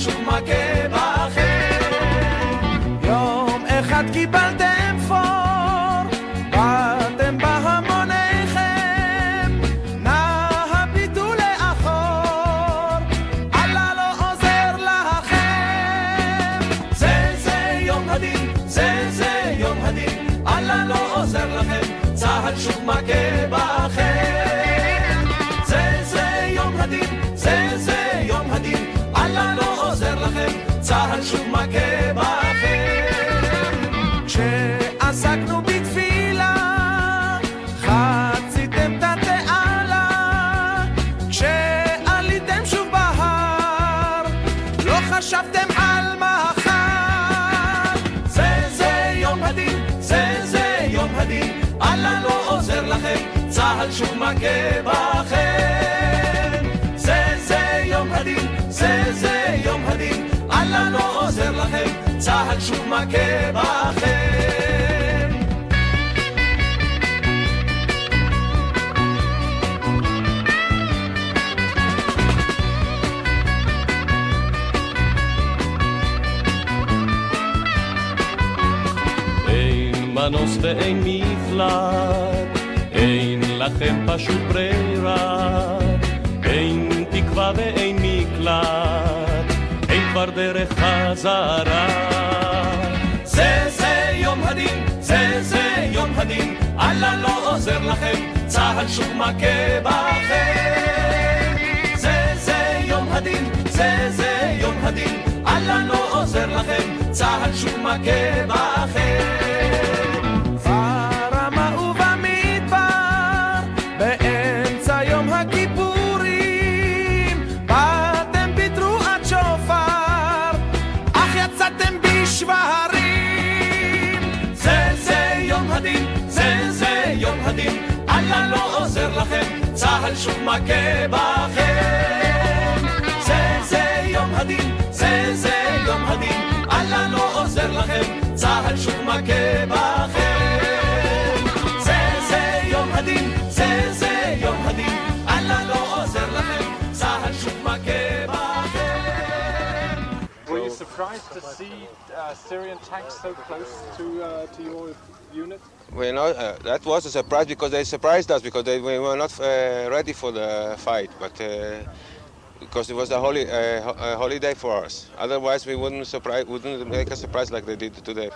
שוב מכה בכם. יום אחד קיבלתם פור, באתם בהמוניכם, נא הביטו לאחור, אללה לא עוזר לכם. זה יום הדין, זה יום הדין, אללה לא עוזר לכם, צה"ל שוב מכה בכם. זה יום הדין, זה יום הדין, אללה לא עוזר לכם, צה"ל שוב מכה בכם. כשעסקנו בתפילה, חציתם את התעלה, כשעליתם שוב בהר, לא חשבתם על מחר. זה יום הדין, זה יום הדין, אללה לא עוזר לכם, צה"ל שוב מכה בכם. זה יום הדין, זה יום הדין, אללה לא עוזר לכם, צה"ל שוב מכה בכם. אין מנוס ואין מפלט, אין לכם פשוט ברירה, אין תקווה ואין מקלט, אין כבר דרך חזרה. זה יום הדין, זה יום הדין, אללה לא עוזר לכם, צה"ל שוב מכה בכם. זה יום הדין, זה יום הדין, אללה לא עוזר לכם, צה"ל שוב מכה בכם. ברמה ובמדבר, באמצע יום הכיפורים, באתם בתרועת שופר, אך יצאתם בשברים. זה יום הדין, זה יום הדין, אללה לא עוזר לכם, צה"ל שוב מכה בכם. זה יום הדין, זה יום הדין, אללה לא עוזר לכם, צה"ל שוב מכה בכם. זה יום הדין, זה יום הדין, אללה לא עוזר לכם, צה"ל שוב מכה בכם. Were you surprised to see Syrian tanks so close to your unit? We know that was a surprise because they surprised us because we were not ready for the fight, but because it was a holiday for us. Otherwise, we wouldn't make a surprise like they did today.